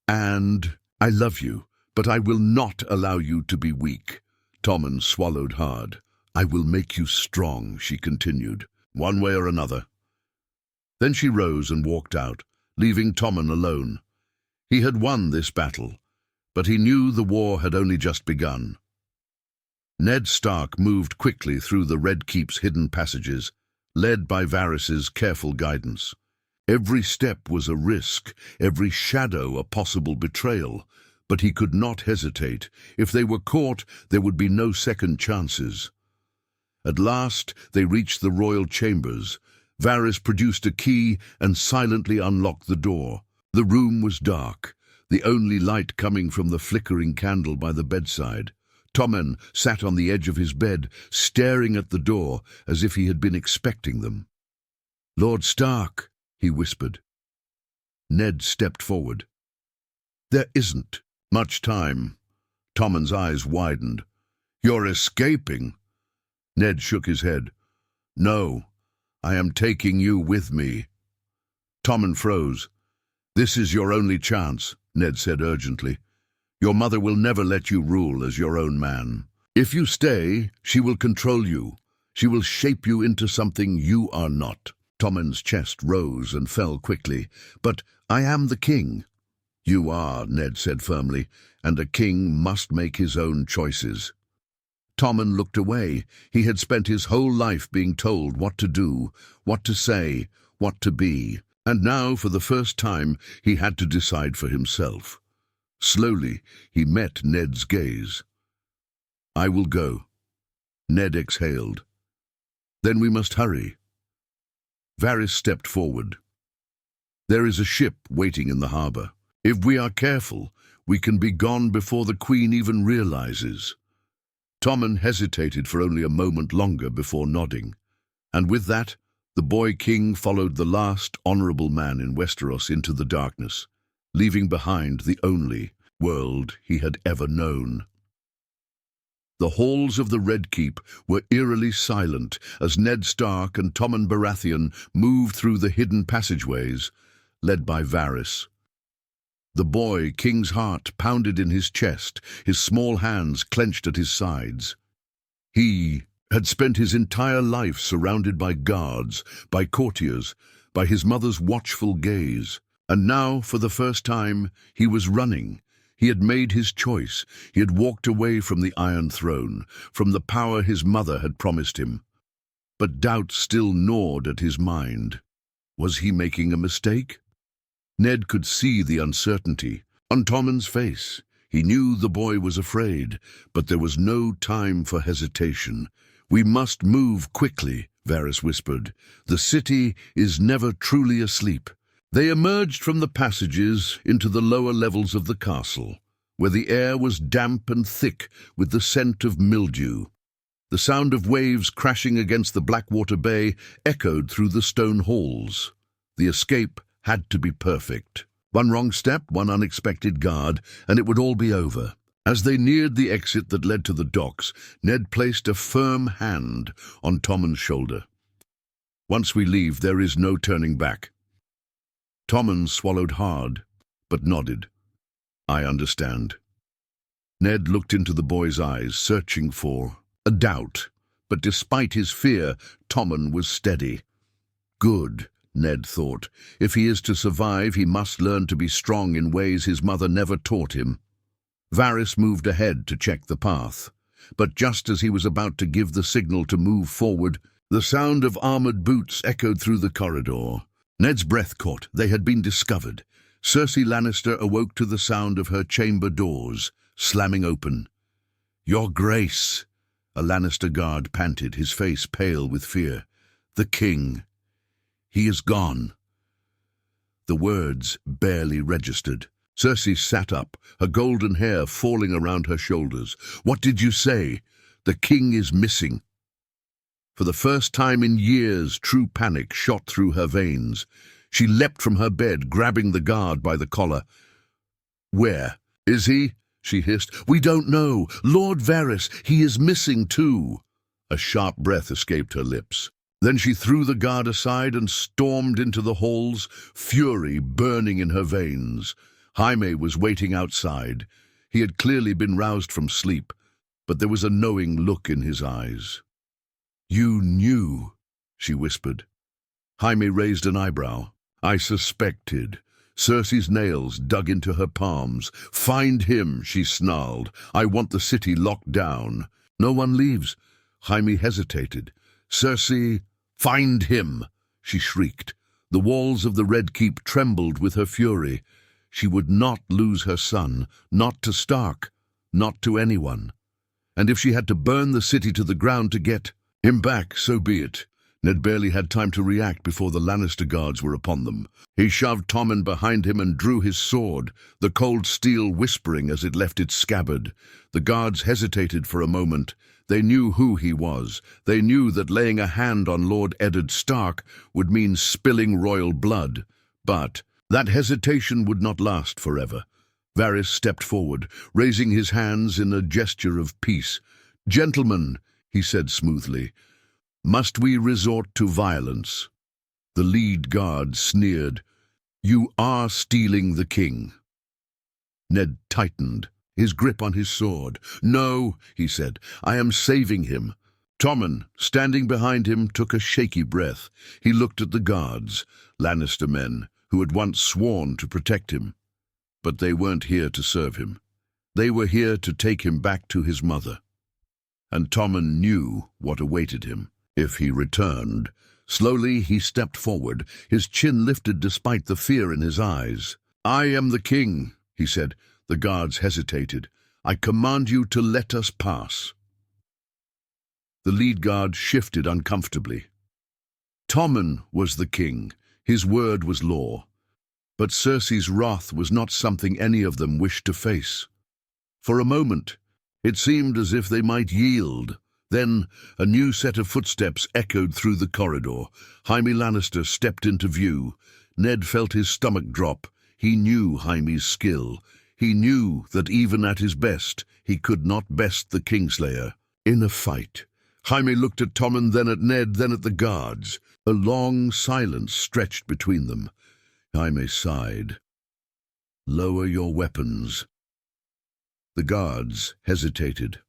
"And I love you, but I will not allow you to be weak." Tommen swallowed hard. "I will make you strong," she continued, "one way or another." Then she rose and walked out, leaving Tommen alone. He had won this battle, but he knew the war had only just begun. Ned Stark moved quickly through the Red Keep's hidden passages, led by Varys's careful guidance. Every step was a risk, every shadow a possible betrayal, but he could not hesitate. If they were caught, there would be no second chances. At last, they reached the royal chambers. Varys produced a key and silently unlocked the door. The room was dark, the only light coming from the flickering candle by the bedside. Tommen sat on the edge of his bed, staring at the door as if he had been expecting them. "Lord Stark," he whispered. Ned stepped forward. "There isn't much time." Tommen's eyes widened. "You're escaping." Ned shook his head. "No, I am taking you with me." Tommen froze. "This is your only chance," Ned said urgently. "Your mother will never let you rule as your own man. If you stay, she will control you. She will shape you into something you are not." Tommen's chest rose and fell quickly. "But I am the king." "You are," Ned said firmly, "and a king must make his own choices." Tommen looked away. He had spent his whole life being told what to do, what to say, what to be. And now, for the first time, he had to decide for himself. Slowly, he met Ned's gaze. "I will go." Ned exhaled. "Then we must hurry." Varys stepped forward. "There is a ship waiting in the harbor. If we are careful, we can be gone before the Queen even realizes." Tommen hesitated for only a moment longer before nodding. And with that, the boy king followed the last honorable man in Westeros into the darkness, leaving behind the only world he had ever known. The halls of the Red Keep were eerily silent as Ned Stark and Tommen Baratheon moved through the hidden passageways, led by Varys. The boy king's heart pounded in his chest, his small hands clenched at his sides. He had spent his entire life surrounded by guards, by courtiers, by his mother's watchful gaze, and now, for the first time, he was running. He had made his choice. He had walked away from the Iron Throne, from the power his mother had promised him. But doubt still gnawed at his mind. Was he making a mistake? Ned could see the uncertainty on Tommen's face. He knew the boy was afraid, but there was no time for hesitation. "We must move quickly," Varys whispered. "The city is never truly asleep." They emerged from the passages into the lower levels of the castle, where the air was damp and thick with the scent of mildew. The sound of waves crashing against the Blackwater Bay echoed through the stone halls. The escape had to be perfect. One wrong step, one unexpected guard, and it would all be over. As they neared the exit that led to the docks, Ned placed a firm hand on Tommen's shoulder. "Once we leave, there is no turning back." Tommen swallowed hard, but nodded. "I understand." Ned looked into the boy's eyes, searching for a doubt, But despite his fear, Tommen was steady. Good, Ned thought. If he is to survive, he must learn to be strong in ways his mother never taught him. Varys moved ahead to check the path. But just as he was about to give the signal to move forward, the sound of armored boots echoed through the corridor. Ned's breath caught. They had been discovered. Cersei Lannister awoke to the sound of her chamber doors slamming open. "Your Grace," a Lannister guard panted, his face pale with fear. "The king. He is gone." The words barely registered. Cersei sat up, her golden hair falling around her shoulders. "What did you say? The king is missing." For the first time in years, true panic shot through her veins. She leapt from her bed, grabbing the guard by the collar. "Where is he?" she hissed. "We don't know. Lord Varys, he is missing too." A sharp breath escaped her lips. Then she threw the guard aside and stormed into the halls, fury burning in her veins. Jaime was waiting outside. He had clearly been roused from sleep, but there was a knowing look in his eyes. "You knew," she whispered. Jaime raised an eyebrow. "I suspected." Cersei's nails dug into her palms. "Find him," she snarled. "I want the city locked down." "No one leaves." Jaime hesitated. "Cersei, find him," she shrieked. The walls of the Red Keep trembled with her fury. She would not lose her son, not to Stark, not to anyone. And if she had to burn the city to the ground to get him back, so be it. Ned barely had time to react before the Lannister guards were upon them. He shoved Tommen behind him and drew his sword, the cold steel whispering as it left its scabbard. The guards hesitated for a moment. They knew who he was. They knew that laying a hand on Lord Eddard Stark would mean spilling royal blood. But that hesitation would not last forever. Varys stepped forward, raising his hands in a gesture of peace. "Gentlemen," he said smoothly, "must we resort to violence?" The lead guard sneered. "You are stealing the king." Ned tightened, his grip on his sword. "No," he said, "I am saving him." Tommen, standing behind him, took a shaky breath. He looked at the guards, Lannister men, who had once sworn to protect him. But they weren't here to serve him. They were here to take him back to his mother. And Tommen knew what awaited him if he returned. Slowly he stepped forward, his chin lifted despite the fear in his eyes. "I am the king," he said. The guards hesitated. "I command you to let us pass." The lead guard shifted uncomfortably. Tommen was the king. His word was law. But Cersei's wrath was not something any of them wished to face. For a moment, it seemed as if they might yield. Then a new set of footsteps echoed through the corridor. Jaime Lannister stepped into view. Ned felt his stomach drop. He knew Jaime's skill. He knew that even at his best, he could not best the Kingslayer in a fight. Jaime looked at Tommen, then at Ned, then at the guards. A long silence stretched between them. Jaime sighed. "Lower your weapons." The guards hesitated.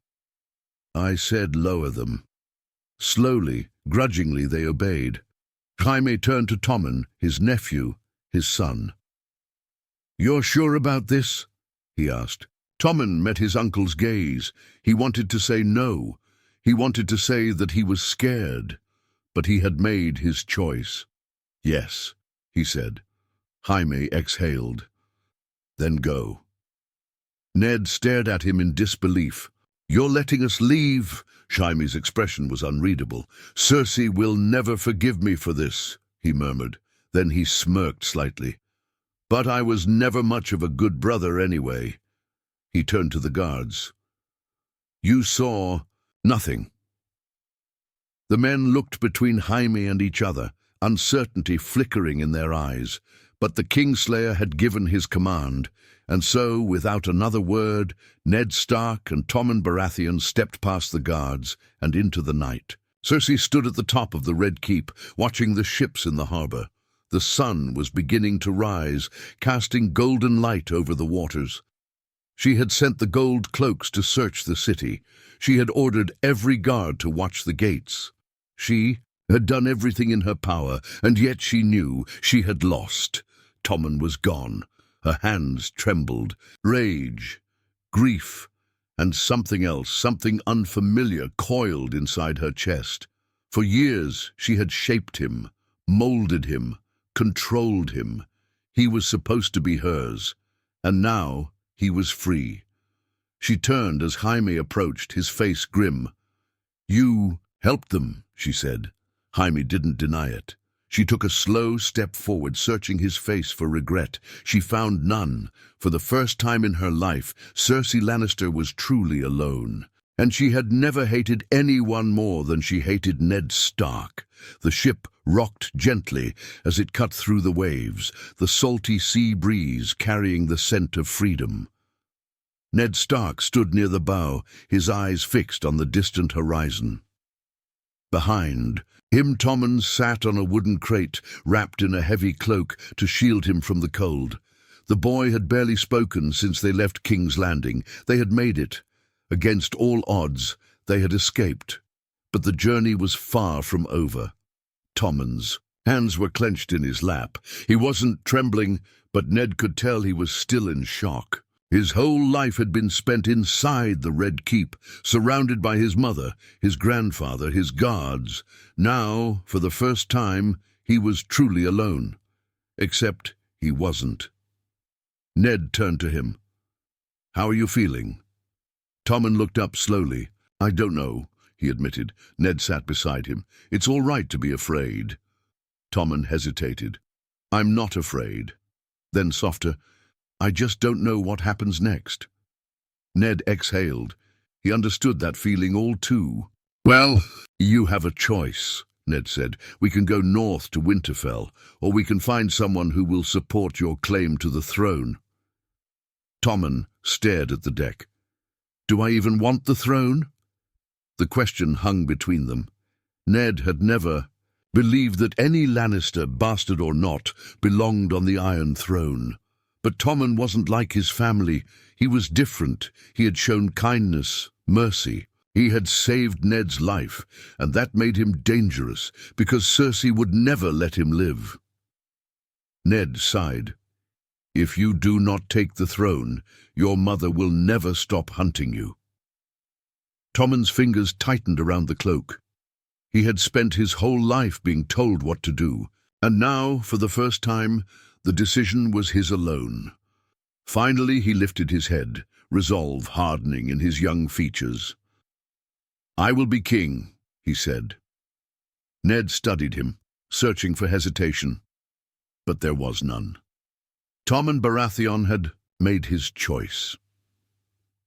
"I said lower them." Slowly, grudgingly, they obeyed. Jaime turned to Tommen, his nephew, his son. "You're sure about this?" he asked. Tommen met his uncle's gaze. He wanted to say no. He wanted to say that he was scared. But he had made his choice. "Yes," he said. Jaime exhaled. "Then go." Ned stared at him in disbelief. "You're letting us leave?" Jaime's expression was unreadable. "Cersei will never forgive me for this," he murmured. Then he smirked slightly. "But I was never much of a good brother anyway." He turned to the guards. "You saw nothing." The men looked between Jaime and each other, uncertainty flickering in their eyes. But the Kingslayer had given his command, and so, without another word, Ned Stark and Tommen Baratheon stepped past the guards and into the night. Cersei stood at the top of the Red Keep, watching the ships in the harbor. The sun was beginning to rise, casting golden light over the waters. She had sent the gold cloaks to search the city. She had ordered every guard to watch the gates. She had done everything in her power, and yet she knew she had lost. Tommen was gone. Her hands trembled. Rage, grief, and something else, something unfamiliar, coiled inside her chest. For years she had shaped him, molded him, controlled him. He was supposed to be hers, and now he was free. She turned as Jaime approached, his face grim. "You helped them," she said. Jaime didn't deny it. She took a slow step forward, searching his face for regret. She found none. For the first time in her life, Cersei Lannister was truly alone. And she had never hated anyone more than she hated Ned Stark. The ship rocked gently as it cut through the waves, the salty sea breeze carrying the scent of freedom. Ned Stark stood near the bow, his eyes fixed on the distant horizon. Behind him, Tommen sat on a wooden crate, wrapped in a heavy cloak to shield him from the cold. The boy had barely spoken since they left King's Landing. They had made it. Against all odds, they had escaped. But the journey was far from over. Tommen's hands were clenched in his lap. He wasn't trembling, but Ned could tell he was still in shock. His whole life had been spent inside the Red Keep, surrounded by his mother, his grandfather, his guards. Now, for the first time, he was truly alone. Except he wasn't. Ned turned to him. "How are you feeling?" Tommen looked up slowly. "I don't know," he admitted. Ned sat beside him. "It's all right to be afraid." Tommen hesitated. "I'm not afraid." Then softer, "I just don't know what happens next." Ned exhaled. He understood that feeling all too. "Well, you have a choice," Ned said. "We can go north to Winterfell, or we can find someone who will support your claim to the throne." Tommen stared at the deck. "Do I even want the throne?" The question hung between them. Ned had never believed that any Lannister, bastard or not, belonged on the Iron Throne. But Tommen wasn't like his family. He was different. He had shown kindness, mercy. He had saved Ned's life, and that made him dangerous, because Cersei would never let him live. Ned sighed. "If you do not take the throne, your mother will never stop hunting you." Tommen's fingers tightened around the cloak. He had spent his whole life being told what to do, and now, for the first time, the decision was his alone. Finally he lifted his head, resolve hardening in his young features. "I will be king," he said. Ned studied him, searching for hesitation. But there was none. Tommen Baratheon had made his choice.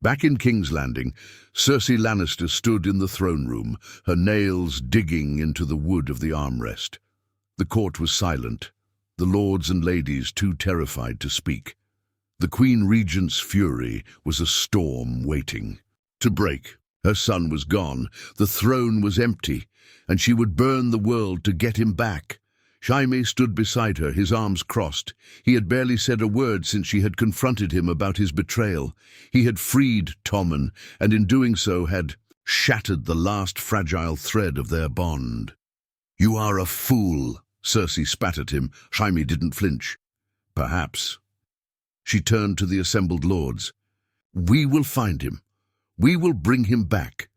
Back in King's Landing, Cersei Lannister stood in the throne room, her nails digging into the wood of the armrest. The court was silent, the lords and ladies too terrified to speak. The Queen Regent's fury was a storm waiting to break. Her son was gone, the throne was empty, and she would burn the world to get him back. Jaime stood beside her, his arms crossed. He had barely said a word since she had confronted him about his betrayal. He had freed Tommen, and in doing so had shattered the last fragile thread of their bond. "You are a fool," Cersei spat at him. Jaime didn't flinch. "Perhaps." She turned to the assembled lords. "We will find him. We will bring him back."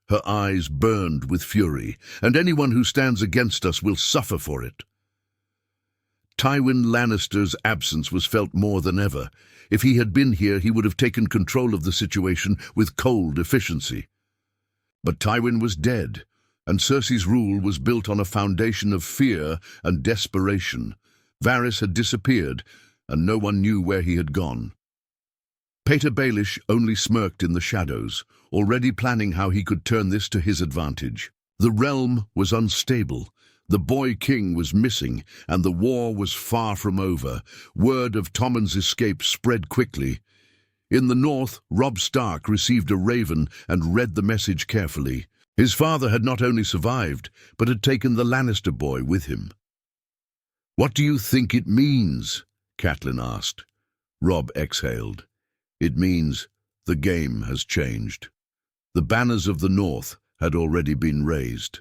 Her eyes burned with fury, "and anyone who stands against us will suffer for it." Tywin Lannister's absence was felt more than ever. If he had been here, he would have taken control of the situation with cold efficiency. But Tywin was dead, and Cersei's rule was built on a foundation of fear and desperation. Varys had disappeared, and no one knew where he had gone. Petyr Baelish only smirked in the shadows, already planning how he could turn this to his advantage. The realm was unstable. The boy king was missing, and the war was far from over. Word of Tommen's escape spread quickly. In the north, Robb Stark received a raven and read the message carefully. His father had not only survived, but had taken the Lannister boy with him. "What do you think it means?" Catelyn asked. Robb exhaled. It means the game has changed. The banners of the North had already been raised.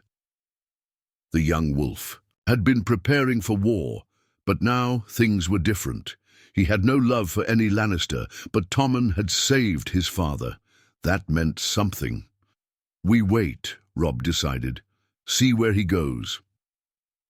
The young wolf had been preparing for war, but now things were different. He had no love for any Lannister, but Tommen had saved his father. That meant something. We wait, Robb decided. See where he goes.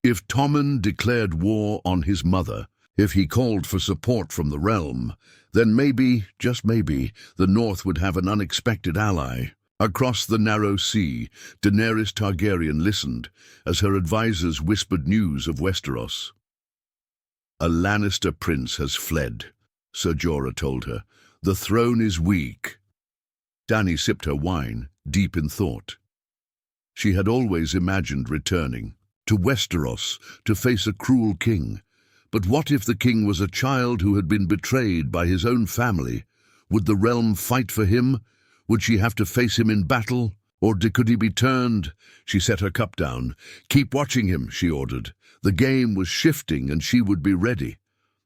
If Tommen declared war on his mother, if he called for support from the realm, then maybe, just maybe, the North would have an unexpected ally. Across the narrow sea, Daenerys Targaryen listened as her advisors whispered news of Westeros. A Lannister prince has fled, Ser Jorah told her. The throne is weak. Dany sipped her wine, deep in thought. She had always imagined returning to Westeros to face a cruel king. But what if the king was a child who had been betrayed by his own family? Would the realm fight for him? Would she have to face him in battle? Or could he be turned? She set her cup down. Keep watching him, she ordered. The game was shifting and she would be ready.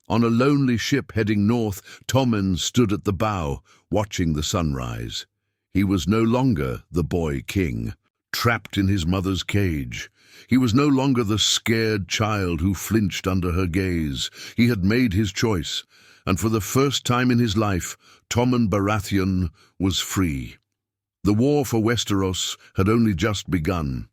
On a lonely ship heading north, Tommen stood at the bow, watching the sunrise. He was no longer the boy king, trapped in his mother's cage. He was no longer the scared child who flinched under her gaze. He had made his choice, and for the first time in his life, Tommen Baratheon was free. The war for Westeros had only just begun.